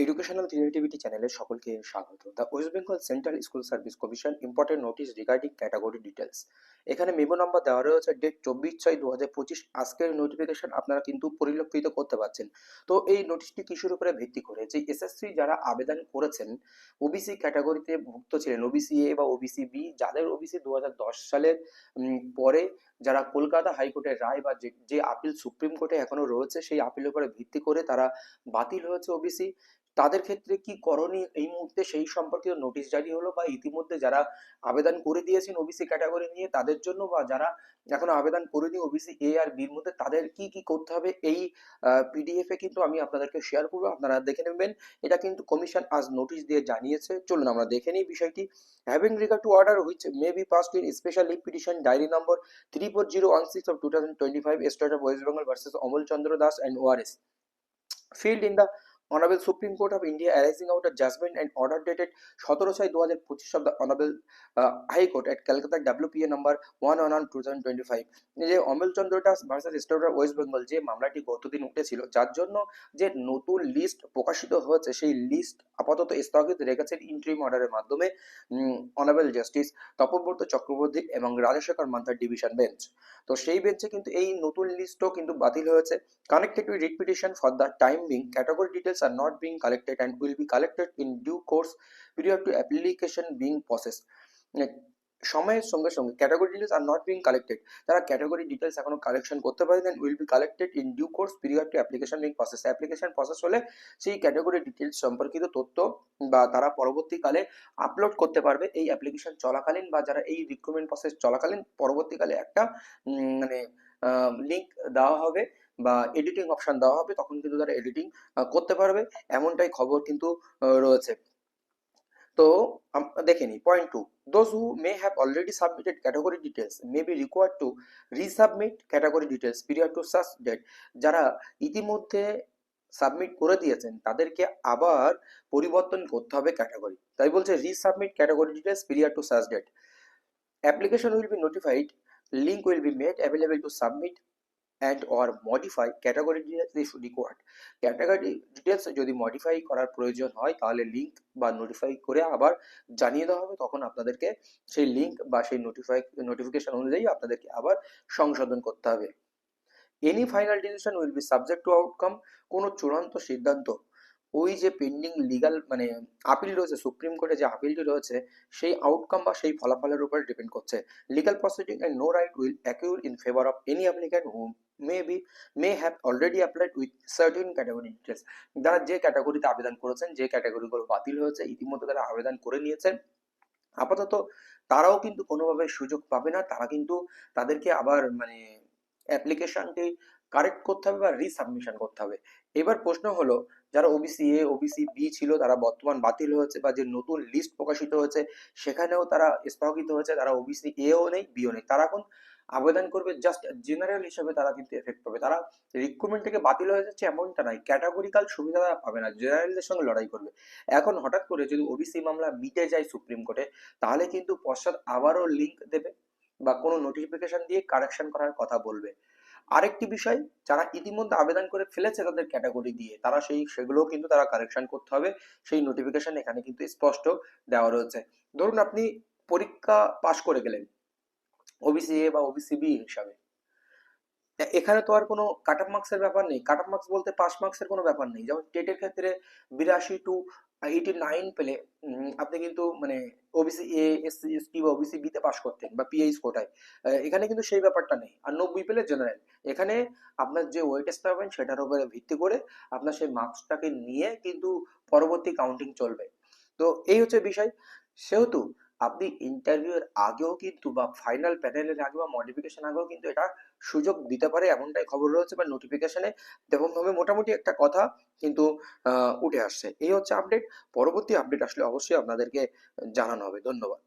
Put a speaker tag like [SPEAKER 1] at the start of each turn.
[SPEAKER 1] Educational creativity চ্যানেলে সকলকে স্বাগত। The West Bengal central school service commission important notice regarding category details. এখানে memo number দেওয়া রয়েছে, ডেট 24/6/2025। আজকের নোটিফিকেশন আপনারা কিন্তু পরিলক্ষিত করতে পারছেন। তো এই নোটিশটি কিসের উপরে ভিত্তি করে, যে এসএসসি যারা আবেদন করেছেন ওবিসি ক্যাটাগরিতে ভুক্ত ছিলেন, ওবিসি এ বা ওবিসি বি, যাদের ওবিসি 2010 সালের পরে যারা কলকাতা হাইকোর্টের রায় বা যে আপিল সুপ্রিম কোর্টে এখনো রয়েছে, সেই আপিলের উপরে ভিত্তি করে তারা বাতিল হয়েছে ওবিসি, তাদের ক্ষেত্রে কি করণীয় এই মুহূর্তে সেই সম্পর্কিত নোটিশ জারি হলো, বা ইতিমধ্যে যারা আবেদন করে দিয়েছেন ওবিসি ক্যাটাগরি নিয়ে তাদের জন্য, বা যারা এখনো আবেদন করেনি ওবিসি এ আর বির মধ্যে, তাদের কি কি করতে হবে, এই পিডিএফ এ কিন্তু আমি আপনাদেরকে শেয়ার করবো, আপনারা দেখে নেবেন। এটা কিন্তু কমিশন আজ নোটিশ দিয়ে জানিয়েছে। চলুন আমরা দেখে নিই বিষয়টি। Having regard to order which may be passed in special leave petition diary number 34016 of 2025, State of West Bengal versus Amol Chandra Das and ORS, filed in the Honorable Supreme Court of India, arising out a judgment and order dated 17/6/2025 of the Honorable High Court at Calcutta, WPA number 1/1/2025। যে Amal Chandra Das versus state of West Bengal যে মামলাটি গতদিন উঠেছিল, যার জন্য যে নতুন list প্রকাশিত হয়েছে, সেই লিস্ট আপাতত স্থগিত রেখেছেন ইন্টারিম অর্ডারের মাধ্যমে অনারেবল জাস্টিস তপব্রত চক্রবর্তী এবং রাজশেখর মান্থার ডিভিশন বেঞ্চ। তো সেই বেঞ্চে কিন্তু এই নতুন লিস্টও কিন্তু বাতিল হয়েছে। Connected with writ petition for the time being, category details are not being collected and will be collected in due course prior to application being processed. সময়ের সঙ্গে সঙ্গে category details are not being collected, তারা category details এখনো collection করতে পারেন, they will be collected in due course period to application being process. Application process হলে সেই category details সম্পর্কিত তথ্য বা তারা পরবর্তীকালে আপলোড করতে পারবে এই অ্যাপ্লিকেশন চলাকালীন, বা যারা এই রিক্রুটমেন্ট প্রসেস চলাকালীন পরবর্তীকালে একটা মানে লিঙ্ক দেওয়া হবে বা এডিটিং অপশন দেওয়া হবে, তখন কিন্তু তারা এডিটিং করতে পারবে, এমনটাই খবর কিন্তু রয়েছে। তো দেখে নিই point 2, those who may have already submitted category details may be required to resubmit category details prior to such date। যারা ইতিমধ্যে সাবমিট করে দিয়েছেন তাদেরকে আবার পরিবর্তন করতে হবে ক্যাটাগরি, তাই বলছে resubmit category details period to such date. Application will be notified, link will be made available to submit and or modify category details if required। Category details যদি মডিফাই করার প্রয়োজন হয় তাহলে লিঙ্ক বা নোটিফাই করে আবার জানিয়ে দেওয়া হবে, তখন আপনাদেরকে সেই লিঙ্ক বা সেই নোটিফিকেশন অনুযায়ী আপনাদেরকে আবার সংশোধন করতে হবে। Any final decision will be subject to outcome. কোনো চূড়ান্ত সিদ্ধান্ত ওই যে পেন্ডিং লিগাল মানে আপিল রয়েছে, সুপ্রিম কোর্টে যে আপিলটি রয়েছে, সেই আউটকাম বা সেই ফলাফলের উপর ডিপেন্ড করছে। Legal proceeding and no right will accrue in favour of any applicant who may have already applied with certain category details। যারা যে ক্যাটাগরিতে আবেদন করেছেন, যে ক্যাটাগরিগুলো বাতিল হয়েছে, ইতিমধ্যে তারা আবেদন করে নিয়েছেন, আপাতত তারাও কিন্তু কোনোভাবে সুযোগ পাবে না, তারা কিন্তু তাদেরকে আবার মানে অ্যাপ্লিকেশনটি কারেক্ট করতে হবে বা রিসাবমিশন করতে হবে। এবার প্রশ্ন হলো, যারা ওবিসি এ ওবিসি বি ছিল তারা বর্তমান বাতিল হয়েছে, বা যে নতুন লিস্ট প্রকাশিত হয়েছে সেখানেও তারা স্থগিত হয়েছে, তারা ওবিসি এও নেই বিও নেই, তারা এখন আবেদন করবে জাস্ট জেনারেল হিসেবে, তারা কিন্তু এফেক্ট পাবে। তারা রিক্রুটমেন্ট থেকে বাতিল হয়ে যাচ্ছে এমনটা নয়, ক্যাটাগরিক্যাল সুবিধা তারা পাবে না, জেনারেলদের সঙ্গে লড়াই করবে। এখন হঠাৎ করে যদি ওবিসি মামলা মিটে যায় সুপ্রিম কোর্টে, তাহলে কিন্তু পশ্চাৎ আবারও লিঙ্ক দেবে বা কোনো নোটিফিকেশন দিয়ে কারেকশন করার কথা বলবে। আরেকটি বিষয়, যারা ইতিমধ্যে আবেদন করে ফেলেছে তাদের ক্যাটাগরি দিয়ে, তারা সেগুলোও কিন্তু তারা কারেকশন করতে হবে, সেই নোটিফিকেশন এখানে কিন্তু স্পষ্ট দেওয়া রয়েছে। ধরুন আপনি পরীক্ষা পাশ করে গেলেন ওবিসি এ বা ওবিসি বি হিসাবে, এখানে তো আর কোনো কাট অফ মার্কসের ব্যাপার নেই, কাট অফ মার্কস বলতে পাস মার্কসের কোনো ব্যাপার নেই। যেমন টেটের ক্ষেত্রে 82 to 89 পেলে আপনি কিন্তু মানে ওবিসি এ এসসি এসটি বা ওবিসি বি তে পাস করতেন বা পিএইচ কোটায়। এখানে কিন্তু সেই ব্যাপারটা নেই। আর 90 পেলে জেনারেল। এখানে আপনার যে ওয়েটেজটা পাবেন সেটার উপরে ভিত্তি করে আপনার সেই মার্কসটাকে নিয়ে কিন্তু পরবর্তী কাউন্টিং চলবে। তো এই হচ্ছে বিষয়। সেহেতু আপনি ইন্টারভিউ এর আগেও কিন্তু বা ফাইনাল প্যানেলের আগে বা মডিফিকেশন আগেও কিন্তু এটা সুযোগ দিতে পারে, এমনটাই খবর রয়েছে বা নোটিফিকেশনে তেমনভাবে মোটামুটি একটা কথা কিন্তু উঠে আসছে। এই হচ্ছে আপডেট। পরবর্তী আপডেট আসলে অবশ্যই আপনাদেরকে জানানো হবে। ধন্যবাদ।